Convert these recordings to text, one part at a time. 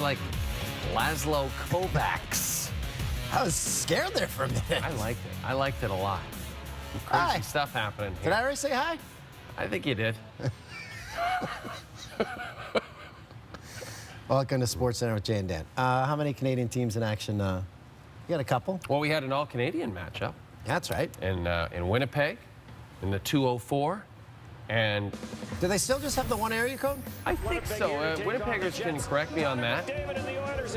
He's like Laszlo Kovacs. I was scared there for a minute. I liked it. I liked it a lot. Some crazy Hi. stuff happening Did here. I already say hi? I think you did. Welcome to SportsCenter with Jay and Dan. How many Canadian teams in action? You got a couple? Well, we had an all-Canadian matchup That's right. in Winnipeg in the 204. And Do they still just have the one area code? I think so. Winnipeggers can correct me on that,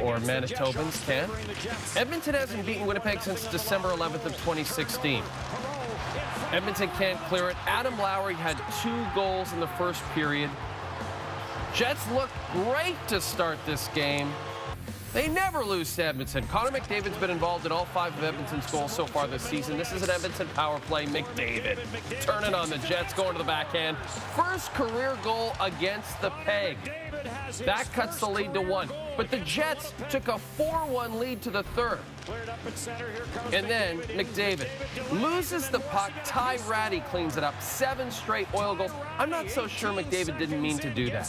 or Manitobans can. Edmonton hasn't beaten Winnipeg since December 11th of 2016. Edmonton can't clear it. Adam Lowry had 2 goals in the first period. Jets look great to start this game. They never lose to Edmonton. Connor McDavid's been involved in all 5 of Edmonton's goals so far this season. This is an Edmonton power play. McDavid turning on the Jets, going to the backhand. First career goal against the Peg. That cuts the lead to 1. But the Jets took a 4-1 lead to the third. And then McDavid loses the puck. Ty Ratty cleans it up. 7 straight Oil goals. I'm not so sure McDavid didn't mean to do that.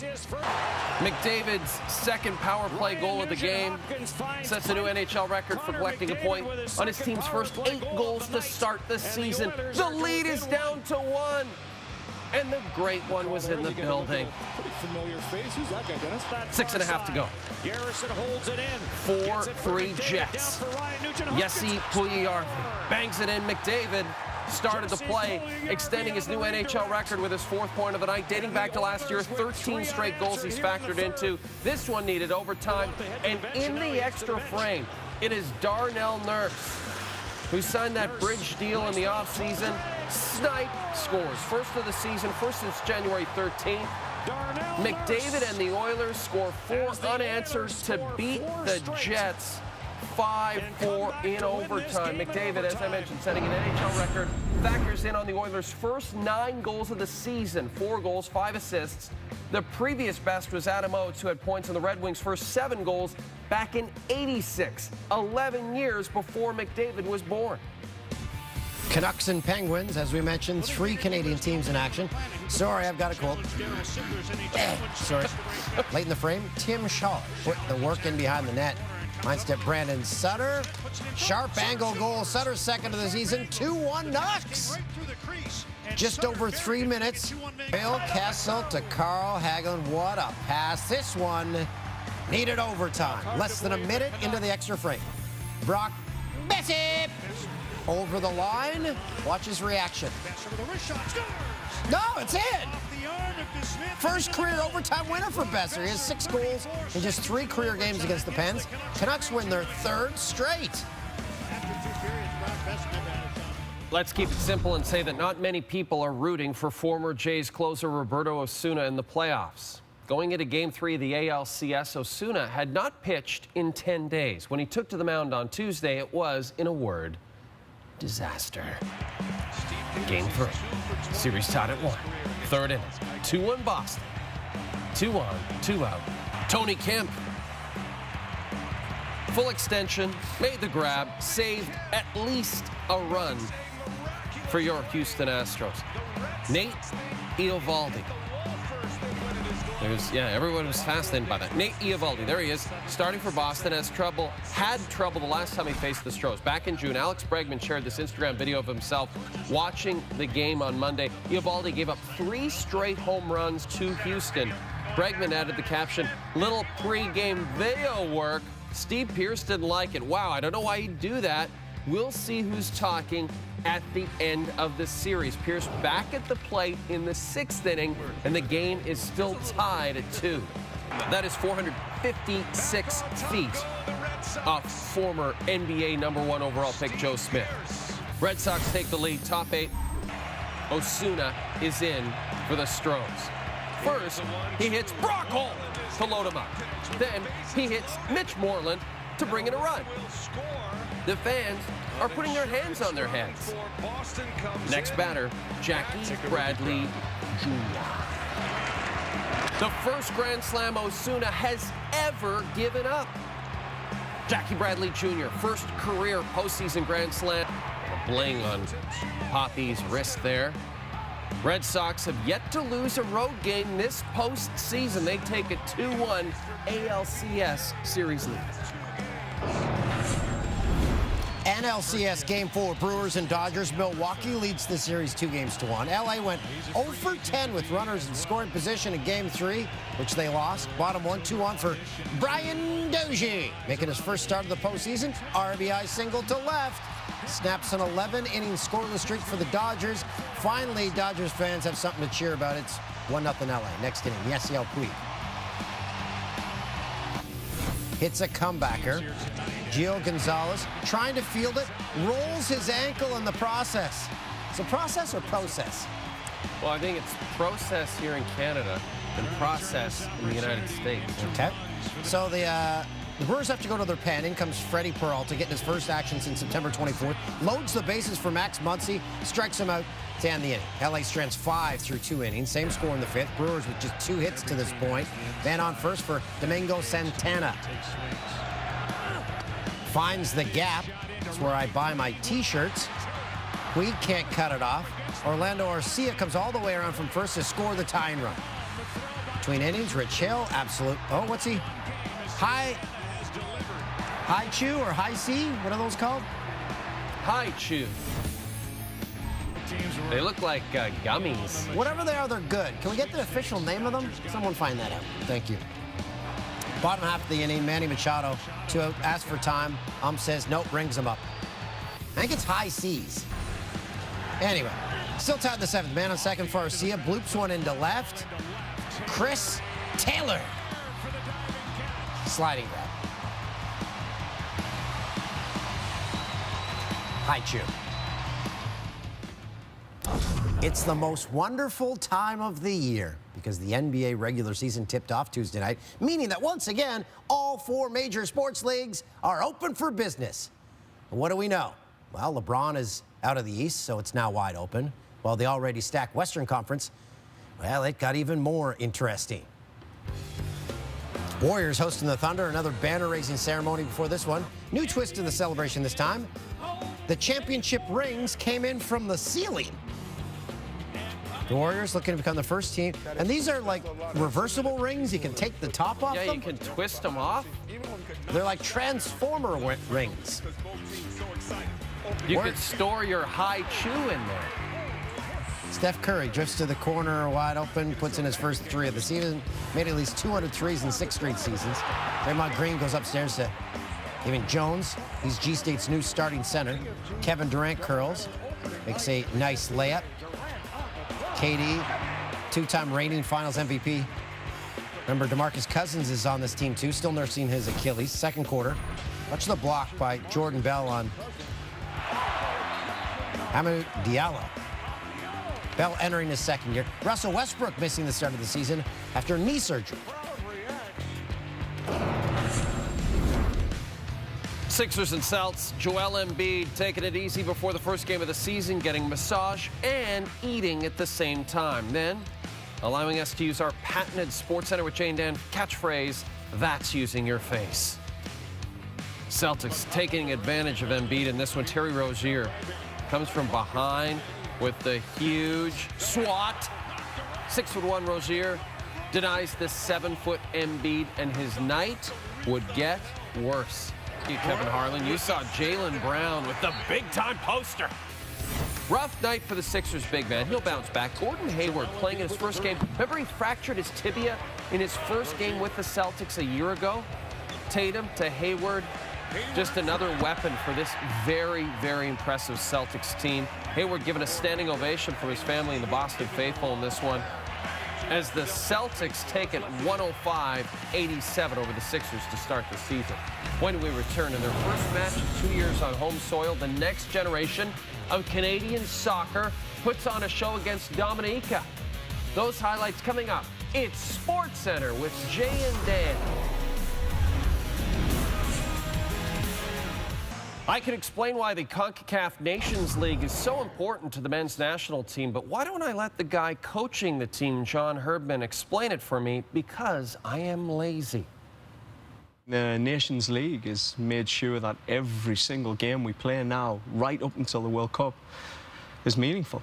McDavid's second power play goal of the game sets a new NHL record for collecting a point on his team's first 8 goals to start the season. The lead is down to 1. And the great one was in the building. 6.5 to go. 4-3 Jets. Jesse Puljujarvi bangs it in. McDavid started the play, extending his new NHL record with his 4th point of the night, dating back to last year. 13 straight goals he's factored into. This one needed overtime. And in the extra frame, it is Darnell Nurse, who signed that bridge deal in the offseason. Snipe scores. First of the season, first since January 13th. McDavid and the Oilers score 4 unanswered to beat the Jets 5-4 in overtime. McDavid, as I mentioned, setting an NHL record, factors in on the Oilers' first 9 goals of the season. 4 goals, 5 assists. The previous best was Adam Oates, who had points in the Red Wings' first 7 goals back in '86, 11 years before McDavid was born. Canucks and Penguins, as we mentioned, 3 Canadian teams in action. Sorry, I've got a cold. Sorry. Late in the frame, Tim Shaw put the work in behind the net. Line step Brandon Sutter. Sharp angle goal. Sutter's second of the season. 2-1 Knox. Just over 3 minutes. Bill Kessel to Carl Hagelin. What a pass. This one needed overtime. Less than a minute into the extra frame. Brock Bessie over the line. Watch his reaction. No, it's in. First career overtime winner for Besser. He has 6 goals in just 3 career games against the Pens. Canucks win their 3rd straight. Let's keep it simple and say that not many people are rooting for former Jays closer Roberto Osuna in the playoffs. Going into Game 3 of the ALCS, Osuna had not pitched in 10 days. When he took to the mound on Tuesday, it was, in a word, disaster. Game 3. Series tied at 1. 3rd inning. 2-1 Boston. 2 on, 2 out. Tony Kemp. Full extension. Made the grab. Saved at least a run for your Houston Astros. Nate Eovaldi. Everyone was fascinated by that. Nate Eovaldi, there he is, starting for Boston, had trouble the last time he faced the Stros. Back in June, Alex Bregman shared this Instagram video of himself watching the game on Monday. Eovaldi gave up 3 straight home runs to Houston. Bregman added the caption, "Little pre-game video work." Steve Pearce didn't like it. Wow, I don't know why he'd do that. We'll see who's talking at the end of the series. Pearce back at the plate in the 6th inning, and the game is still tied at 2. That is 456 feet off former NBA #1 overall pick Joe Smith. Red Sox take the lead, top 8. Osuna is in for the Stros. First, he hits Brock Holt to load him up. Then he hits Mitch Moreland to bring in a run. The fans are putting their hands on their heads. Next batter, Jackie Bradley Jr. The first Grand Slam Osuna has ever given up. Jackie Bradley Jr., first career postseason Grand Slam. A bling on Poppy's wrist there. Red Sox have yet to lose a road game this postseason. They take a 2-1 ALCS series lead. NLCS Game 4, Brewers and Dodgers. Milwaukee leads the series 2-1. LA went 0 for 10 with runners in scoring position in Game 3, which they lost. Bottom 1-2 for Brian Dozier, making his first start of the postseason. RBI single to left. Snaps an 11-inning scoreless streak for the Dodgers. Finally, Dodgers fans have something to cheer about. It's 1-0 LA. Next inning, Yasiel Puig hits a comebacker. Gio Gonzalez trying to field it, rolls his ankle in the process. Is it process or process? Well, I think it's process here in Canada and process in the United States. Okay. So the Brewers have to go to their pen. In comes Freddie Peralta, getting his first action since September 24th. Loads the bases for Max Muncy, strikes him out to end the inning. LA strands 5 through 2 innings. Same score in the 5th. Brewers with just 2 hits to this point. Man on first for Domingo Santana. Finds the gap. That's where I buy my T-shirts. Puig can't cut it off. Orlando Arcia comes all the way around from first to score the tying run. Between innings, Rich Hill, absolute. Oh, what's he? High chew or high C? What are those called? High chew. They look like gummies. Whatever they are, they're good. Can we get the official name of them? Someone find that out. Thank you. Bottom half of the inning, Manny Machado, 2 out, asks for time. Says nope, rings him up. I think it's high C's. Anyway, still tied in the 7th. Man on second for Arcia. Bloops one into left. Chris Taylor. Sliding grab. High chew. It's the most wonderful time of the year because the NBA regular season tipped off Tuesday night, meaning that once again, all 4 major sports leagues are open for business. And what do we know? Well, LeBron is out of the East, so it's now wide open, while the already stacked Western Conference, well, it got even more interesting. Warriors hosting the Thunder, another banner-raising ceremony before this one. New twist to the celebration this time. The championship rings came in from the ceiling. The Warriors looking to become the first team. And these are like reversible rings. You can take the top off them. Yeah, you can twist them off. They're like transformer rings. You could store your high chew in there. Steph Curry drifts to the corner wide open, puts in his first 3 of the season. Made at least 200 threes in 6 straight seasons. Draymond Green goes upstairs to Evan Jones. He's G-State's new starting center. Kevin Durant curls. Makes a nice layup. KD, 2-time reigning Finals MVP. Remember, DeMarcus Cousins is on this team too, still nursing his Achilles. Second quarter. Watch the block by Jordan Bell on Hamidou Diallo. Bell entering his second year. Russell Westbrook missing the start of the season after knee surgery. Sixers and Celts, Joel Embiid taking it easy before the first game of the season, getting massage and eating at the same time. Then allowing us to use our patented SportsCenter with Jane Dan catchphrase, that's using your face. Celtics taking advantage of Embiid in this one. Terry Rozier comes from behind with the huge swat. 6'1" Rozier denies the 7-foot Embiid, and his night would get worse. Kevin Harlan, you saw Jaylen Brown with the big-time poster. Rough night for the Sixers big man. He'll bounce back. Gordon Hayward playing in his first game. Remember he fractured his tibia in his first game with the Celtics a year ago? Tatum to Hayward. Just another weapon for this very, very impressive Celtics team. Hayward given a standing ovation from his family and the Boston faithful in this one, as the Celtics take it 105-87 over the Sixers to start the season. When we return in their first match in 2 years on home soil, the next generation of Canadian soccer puts on a show against Dominica. Those highlights coming up. It's SportsCenter with Jay and Dan. I can explain why the CONCACAF Nations League is so important to the men's national team, but why don't I let the guy coaching the team, John Herdman, explain it for me? Because I am lazy. The Nations League has made sure that every single game we play now, right up until the World Cup, is meaningful.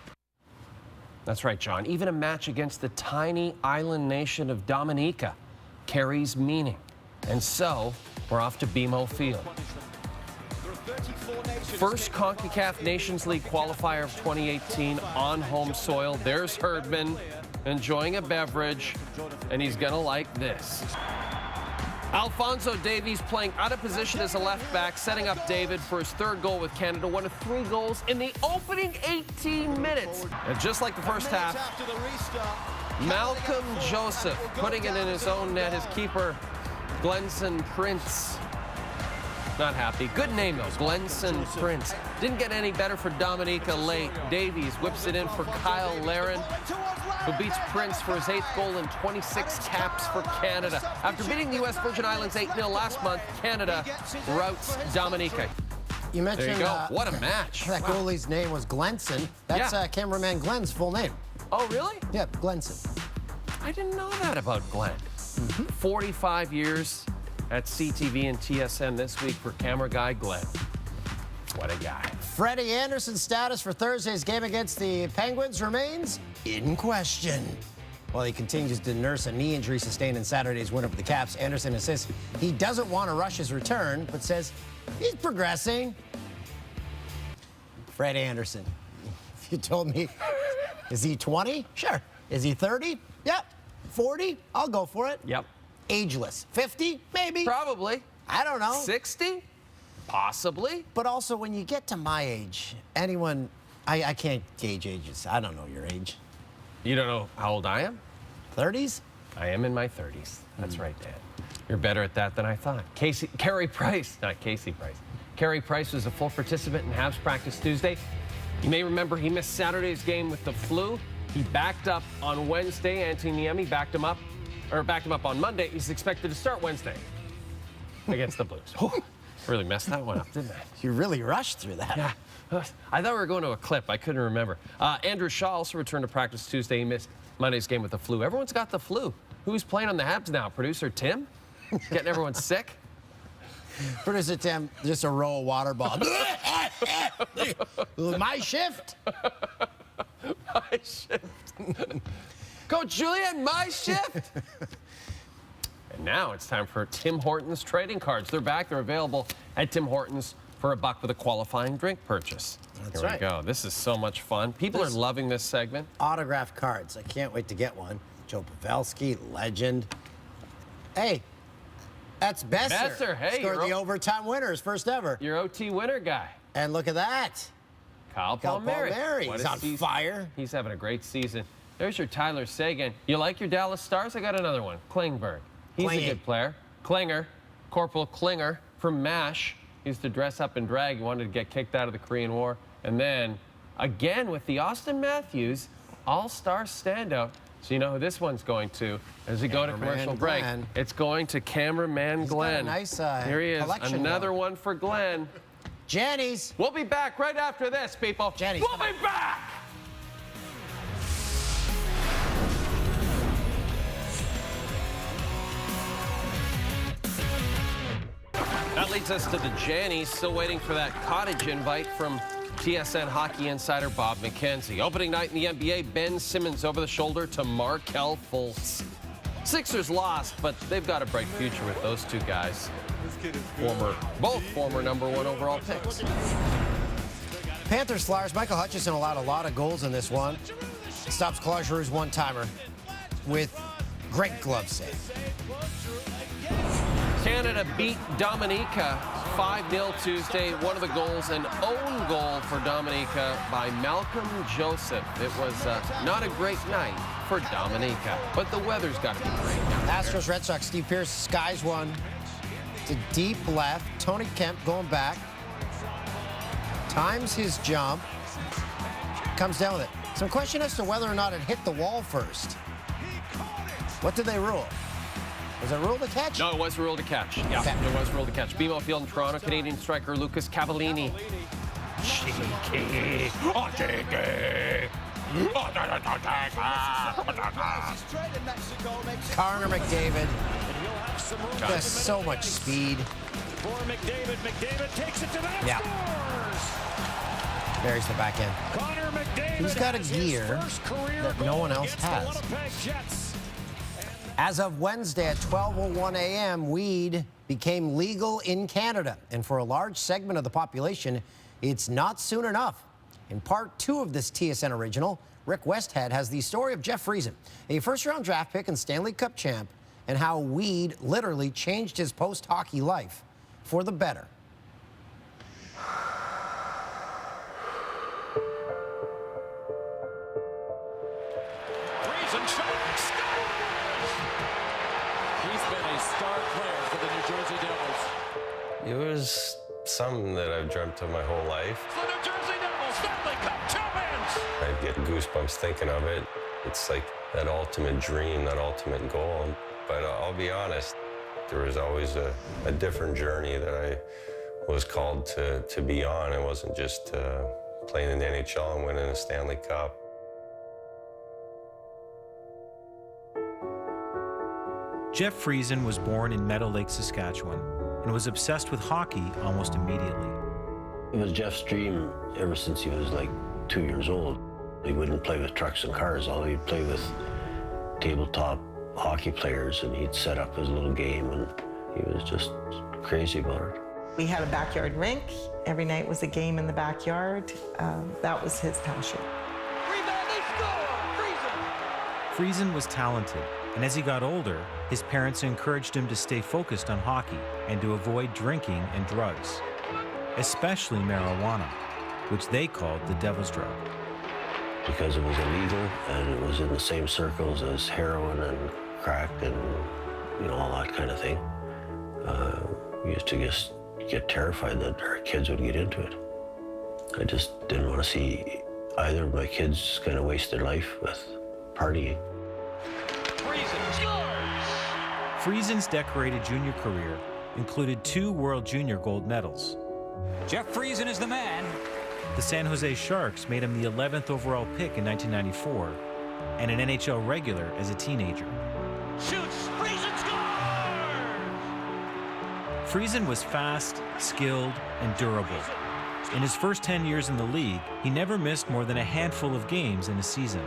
That's right, John. Even a match against the tiny island nation of Dominica carries meaning. And so, we're off to BMO Field. First CONCACAF Nations League qualifier of 2018 on home soil. There's Herdman enjoying a beverage, and he's going to like this. Alphonso Davies playing out of position as a left back, setting up David for his third goal with Canada, one of 3 goals in the opening 18 minutes. And just like the first half, Malcolm Joseph putting it in his own net. His keeper, Glenson Prince, not happy. Good name, though, Glenson Prince. Didn't get any better for Dominica late. Davies whips it in for Kyle Larin, who beats Prince for his 8th goal in 26 caps for Canada. After beating the U.S. Virgin Islands 8-0 last month, Canada routs Dominica. You mentioned, there you go. What a match. That goalie's name was Glenson. That's cameraman Glenn's full name. Oh, really? Yeah, Glenson. I didn't know that about Glenn. 45 years at CTV and TSN this week for camera guy Glenn. What a guy. Freddie Anderson's status for Thursday's game against the Penguins remains in question. While he continues to nurse a knee injury sustained in Saturday's win over the Caps, Anderson insists he doesn't want to rush his return, but says he's progressing. Fred Anderson. If you told me, is he 20? Sure. Is he 30? Yep. 40? I'll go for it. Yep. Ageless. 50? Maybe. Probably. I don't know. 60? Possibly. But also, when you get to my age, anyone, I can't gauge ages. I don't know your age. You don't know how old I am? 30s? I am in my 30s. That's right, Dan. You're better at that than I thought. Carey Price, not Casey Price. Carey Price was a full participant in Habs practice Tuesday. You may remember he missed Saturday's game with the flu. He backed up on Wednesday. Anthony Niemi backed him up on Monday. He's expected to start Wednesday against the Blues. Really messed that one up, didn't I? You really rushed through that. Yeah. I thought we were going to a clip. I couldn't remember. Andrew Shaw also returned to practice Tuesday. He missed Monday's game with the flu. Everyone's got the flu. Who's playing on the Habs now? Producer Tim? Getting everyone sick? Producer Tim, just a row of water bottles. My shift. My shift. Coach Julian, my shift. And now it's time for Tim Hortons trading cards. They're back. They're available at Tim Hortons for $1 with a qualifying drink purchase. That's Here right. we go. This is so much fun. People are loving this segment. Autographed cards. I can't wait to get one. Joe Pavelski, legend. Hey, that's Besser. Besser, hey, scored the overtime winner, his first ever. Your OT winner guy. And look at that. Kyle Kyle Palmieri. Palmieri. What He's a on season. fire. He's having a great season. There's your Tyler Seguin. You like your Dallas Stars? I got another one. Klingberg. He's Klingy. a good player. Klinger, Corporal Klinger from MASH. He used to dress up and drag. He wanted to get kicked out of the Korean War. And then, again, with the Austin Matthews All-Star standout. So you know who this one's going to. As we go to commercial break, Glenn. it's going to cameraman Glenn. got a nice Here he is. collection Another going. one for Glenn. Jenny's. We'll be back right after this, people. Jenny's We'll coming. be back. That leads us to the Jannies, still waiting for that cottage invite from TSN hockey insider Bob McKenzie. Opening night in the NBA, Ben Simmons over the shoulder to Markelle Fultz. Sixers lost, but they've got a bright future with those two guys. Both former #1 overall picks. Panthers Flyers. Michael Hutchison allowed a lot of goals in this one. Stops Claude Giroux's one-timer with great glove save. Canada beat Dominica 5-0 Tuesday. One of the goals, an own goal for Dominica by Malcolm Joseph. It was not a great night for Dominica, but the weather's got to be great now. Astros Red Sox. Steve Pearce skies one to deep left. Tony Kemp going back. Times his jump. Comes down with it. Some question as to whether or not it hit the wall first. What did they rule? Was it ruled to catch? No, it was ruled to catch. Yeah, Okay. it was ruled to catch. BMO Field in Toronto, Canadian striker Lucas Cavallini. Cheeky. Oh, cheeky. Connor McDavid. Just so much speed. For McDavid. McDavid takes it to the net. Yeah. Scores! Buries the back end. He's got a gear that no one else has. As of Wednesday at 12:01 a.m., weed became legal in Canada. And for a large segment of the population, it's not soon enough. In part 2 of this TSN original, Rick Westhead has the story of Jeff Friesen, a first-round draft pick and Stanley Cup champ, and how weed literally changed his post-hockey life for the better. Friesen shot, scores! He's been a star player for the New Jersey Devils. It was something that I've dreamt of my whole life. The New Jersey Devils, Stanley Cup champions! I get goosebumps thinking of it. It's like that ultimate dream, that ultimate goal. But I'll be honest, there was always a different journey that I was called to be on. It wasn't just playing in the NHL and winning a Stanley Cup. Jeff Friesen was born in Meadow Lake, Saskatchewan, and was obsessed with hockey almost immediately. It was Jeff's dream ever since he was like 2 years old. He wouldn't play with trucks and cars, although he'd play with tabletop hockey players, and he'd set up his little game, and he was just crazy about it. We had a backyard rink. Every night was a game in the backyard. That was his passion. Friesen was talented, and as he got older, his parents encouraged him to stay focused on hockey and to avoid drinking and drugs, especially marijuana, which they called the devil's drug. Because it was illegal, and it was in the same circles as heroin and crack and, you know, all that kind of thing. We used to just get terrified that our kids would get into it. I just didn't want to see either of my kids kind of waste their life with partying. Friesen scores! Friesen's decorated junior career included 2 World Junior gold medals. Jeff Friesen is the man. The San Jose Sharks made him the 11th overall pick in 1994 and an NHL regular as a teenager. Shoots, Friesen scores! Friesen was fast, skilled, and durable. In his first 10 years in the league, he never missed more than a handful of games in a season.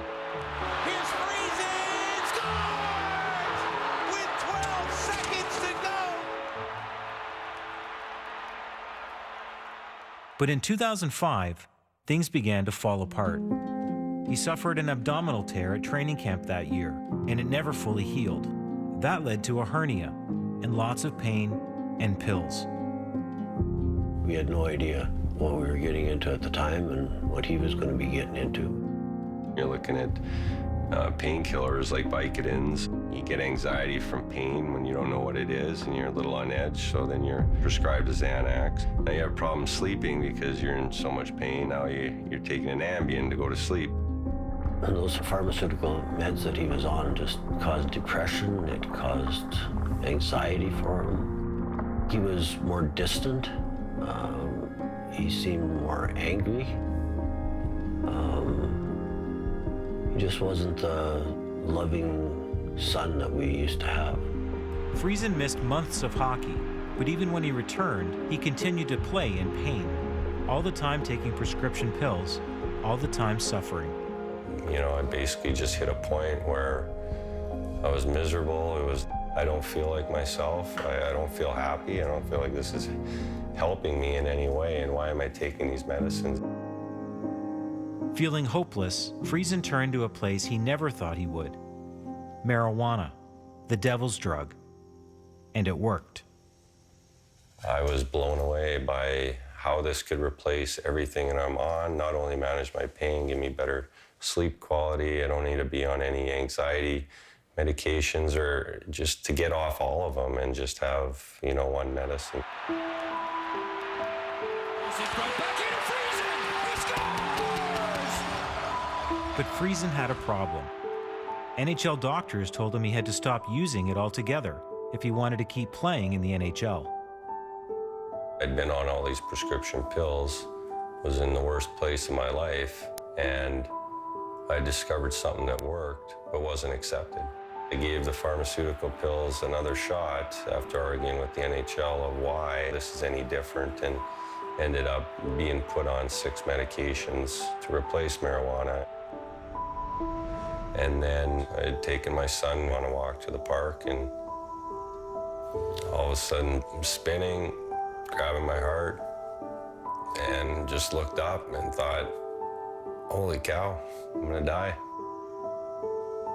Here's Friesen scores! With 12 seconds to go! But in 2005, things began to fall apart. He suffered an abdominal tear at training camp that year, and it never fully healed. That led to a hernia and lots of pain and pills. We had no idea what we were getting into at the time and what he was going to be getting into. You're looking at painkillers like Vicodins. You get anxiety from pain when you don't know what it is and you're a little on edge, so then you're prescribed a Xanax. Now you have problems sleeping because you're in so much pain. Now you're taking an Ambien to go to sleep. And those pharmaceutical meds that he was on just caused depression. It caused anxiety for him. He was more distant. He seemed more angry. He just wasn't the loving son that we used to have. Friesen missed months of hockey, but even when he returned, he continued to play in pain, all the time taking prescription pills, all the time suffering. You know, I basically just hit a point where I was miserable. I don't feel like myself. I don't feel happy. I don't feel like this is helping me in any way, and why am I taking these medicines? Feeling hopeless, Friesen turned to a place he never thought he would. Marijuana, the devil's drug. And it worked. I was blown away by how this could replace everything that I'm on, not only manage my pain, give me better sleep quality. I don't need to be on any anxiety medications, or just to get off all of them and just have, you know, one medicine. But Friesen had a problem. NHL doctors told him he had to stop using it altogether if he wanted to keep playing in the NHL. I'd been on all these prescription pills, was in the worst place in my life, and I discovered something that worked but wasn't accepted. I gave the pharmaceutical pills another shot after arguing with the NHL of why this is any different, and ended up being put on 6 medications to replace marijuana. And then I had taken my son on a walk to the park, and all of a sudden I'm spinning, grabbing my heart, and just looked up and thought, holy cow, I'm gonna die.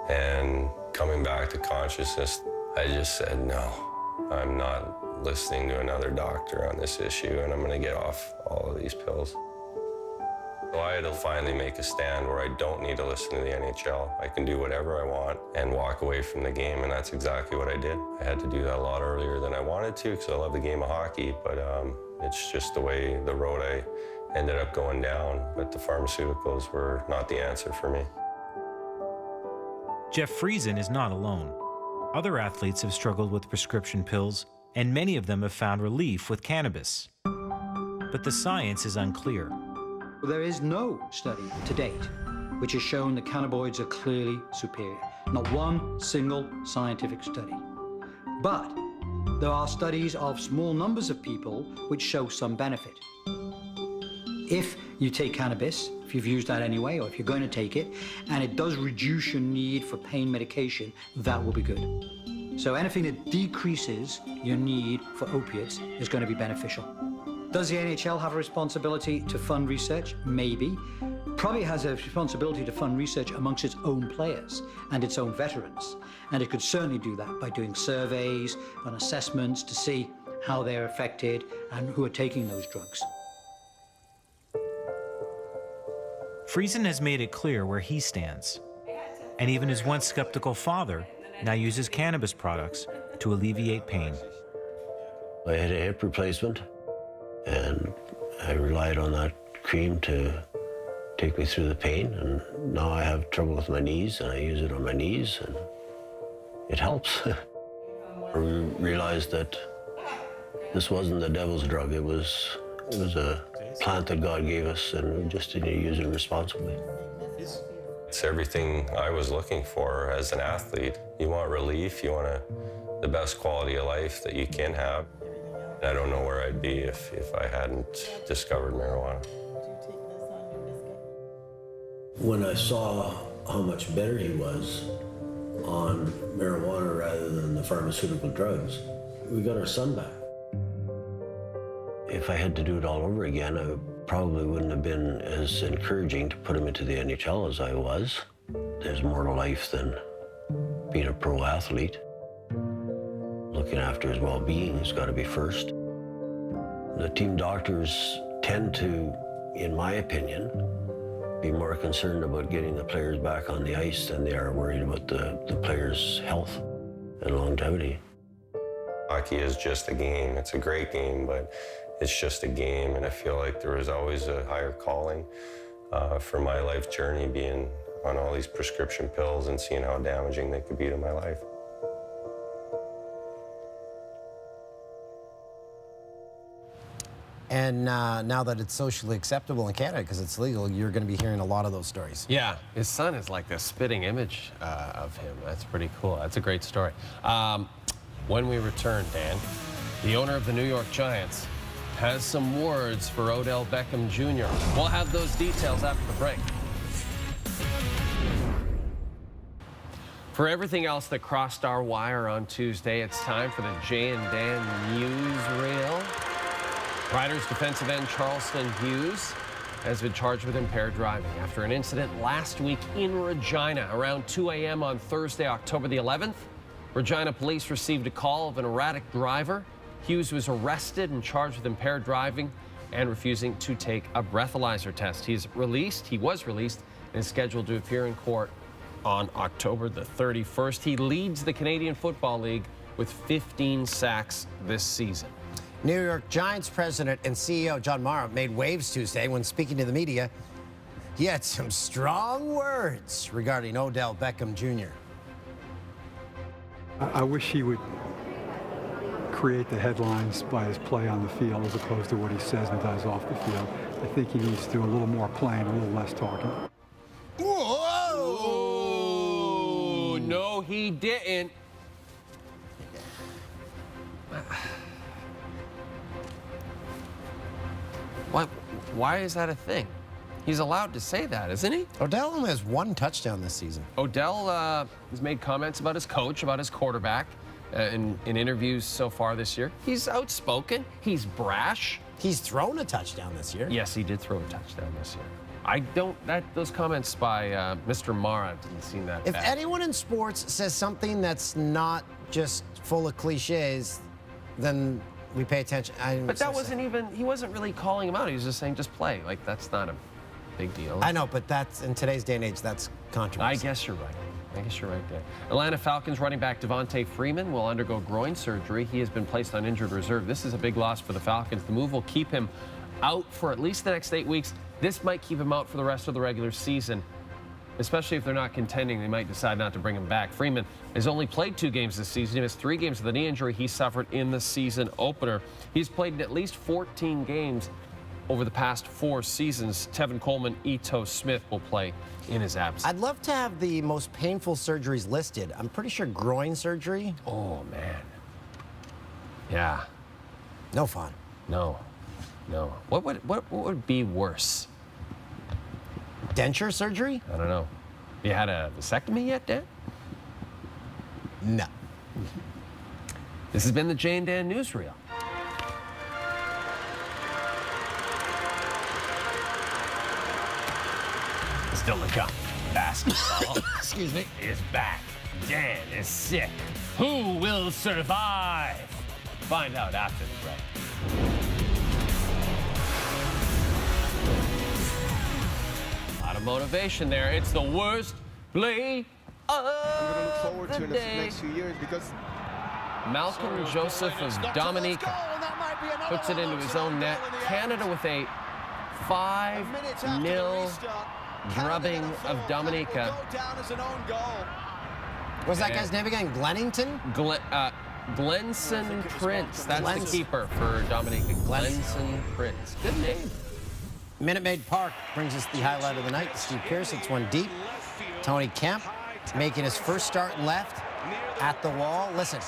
And coming back to consciousness, I just said, no, I'm not listening to another doctor on this issue, and I'm gonna get off all of these pills. So I had to finally make a stand where I don't need to listen to the NHL. I can do whatever I want and walk away from the game, and that's exactly what I did. I had to do that a lot earlier than I wanted to because I love the game of hockey, but it's just the road I ended up going down. But the pharmaceuticals were not the answer for me. Jeff Friesen is not alone. Other athletes have struggled with prescription pills, and many of them have found relief with cannabis. But the science is unclear. There is no study to date which has shown that cannabinoids are clearly superior. Not one single scientific study. But there are studies of small numbers of people which show some benefit. If you take cannabis, if you've used that anyway, or if you're going to take it, and it does reduce your need for pain medication, that will be good. So anything that decreases your need for opiates is going to be beneficial. Does the NHL have a responsibility to fund research? Maybe. Probably has a responsibility to fund research amongst its own players and its own veterans. And it could certainly do that by doing surveys and assessments to see how they're affected and who are taking those drugs. Friesen has made it clear where he stands. And even his once skeptical father now uses cannabis products to alleviate pain. I had a hip replacement, and I relied on that cream to take me through the pain, and now I have trouble with my knees, and I use it on my knees, and it helps. I realized that this wasn't the devil's drug. It was a plant that God gave us, and we just didn't use it responsibly. It's everything I was looking for as an athlete. You want relief, you want the best quality of life that you can have. I don't know where I'd be if I hadn't discovered marijuana. When I saw how much better he was on marijuana rather than the pharmaceutical drugs, we got our son back. If I had to do it all over again, I probably wouldn't have been as encouraging to put him into the NHL as I was. There's more to life than being a pro athlete. Looking after his well-being has got to be first. The team doctors tend to, in my opinion, be more concerned about getting the players back on the ice than they are worried about the players' health and longevity. Hockey is just a game. It's a great game, but it's just a game, and I feel like there was always a higher calling for my life journey, being on all these prescription pills and seeing how damaging they could be to my life. And now that it's socially acceptable in Canada because it's legal, you're going to be hearing a lot of those stories. Yeah, his son is like the spitting image of him. That's pretty cool. That's a great story. When we return, Dan, the owner of the New York Giants has some words for Odell Beckham Jr. We'll have those details after the break. For everything else that crossed our wire on Tuesday, it's time for the Jay and Dan newsreel. Riders defensive end Charleston Hughes has been charged with impaired driving after an incident last week in Regina around 2 a.m. on Thursday, October the 11th. Regina police received a call of an erratic driver. Hughes was arrested and charged with impaired driving and refusing to take a breathalyzer test. He was released and is scheduled to appear in court on October the 31st. He leads the Canadian Football League with 15 sacks this season. New York Giants president and CEO John Mara made waves Tuesday when speaking to the media. He had some strong words regarding Odell Beckham Jr. I wish he would create the headlines by his play on the field as opposed to what he says and does off the field. I think he needs to do a little more playing, a little less talking. Whoa! No, he didn't. Why is that a thing? He's allowed to say that, isn't he? Odell only has 1 touchdown this season. Odell has made comments about his coach, about his quarterback in interviews so far this year. He's outspoken. He's brash. He's thrown a touchdown this year. Yes, he did throw a touchdown this year. Those comments by Mr. Mara didn't seem that If bad. anyone in sports says something that's not just full of cliches, then we pay attention. But that wasn't even, he wasn't really calling him out. He was just saying, just play. Like, that's not a big deal. I know, but that's, in today's day and age, that's controversial. I guess you're right. I guess you're right there. Atlanta Falcons running back Devontae Freeman will undergo groin surgery. He has been placed on injured reserve. This is a big loss for the Falcons. The move will keep him out for at least the next 8 weeks. This might keep him out for the rest of the regular season, especially if they're not contending. They might decide not to bring him back. Freeman has only played 2 games this season. He missed 3 games with the knee injury he suffered in the season opener. He's played in at least 14 games over the past 4 seasons. Tevin Coleman, Ito Smith will play in his absence. I'd love to have the most painful surgeries listed. I'm pretty sure groin surgery. Oh, man. Yeah. No fun. No. What would be worse? Denture surgery? I don't know. You had a vasectomy yet, Dan? No. This has been the Jay and Dan Newsreel. Still to come. Basketball Excuse me. is back. Dan is sick. Who will survive? Find out after the break. A lot of motivation there. It's the worst play of look forward to the in the day. next few years because Malcolm Joseph of Dominica puts it into his own net. Canada with a 5-0 drubbing of Dominica. What's that guy's name again? Glennington? Glenson Prince. That's Glenson. the keeper for Dominica. Glenson Prince. Good name. Minute Maid Park brings us the highlight of the night. Steve Pearce, it's one deep. Tony Kemp making his first start left at the wall. Listen.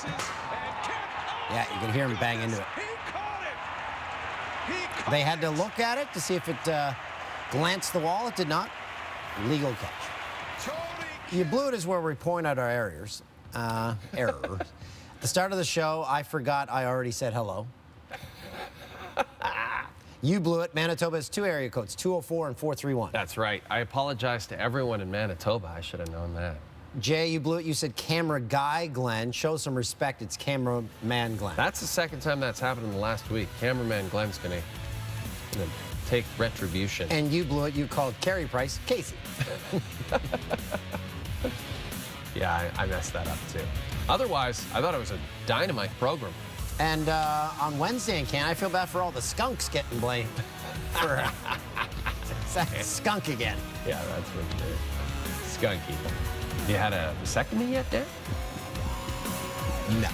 Yeah, you can hear him bang into it. They had to look at it to see if it glanced the wall. It did not. Legal catch. You blew it is where we point out our errors. Error. The start of the show, I forgot I already said hello. You blew it. Manitoba has 2 area codes, 204 and 431. That's right. I apologize to everyone in Manitoba. I should have known that. Jay, you blew it. You said camera guy Glenn. Show some respect. It's cameraman Glenn. That's the second time that's happened in the last week. Cameraman Glenn's gonna take retribution. And you blew it. You called Carey Price Casey. Yeah, I messed that up too. Otherwise, I thought it was a dynamite program. And on Wednesday in Canada, I feel bad for all the skunks getting blamed. For that skunk again. Yeah, that's what it is. Skunky. You had a vasectomy yet, Dan? No.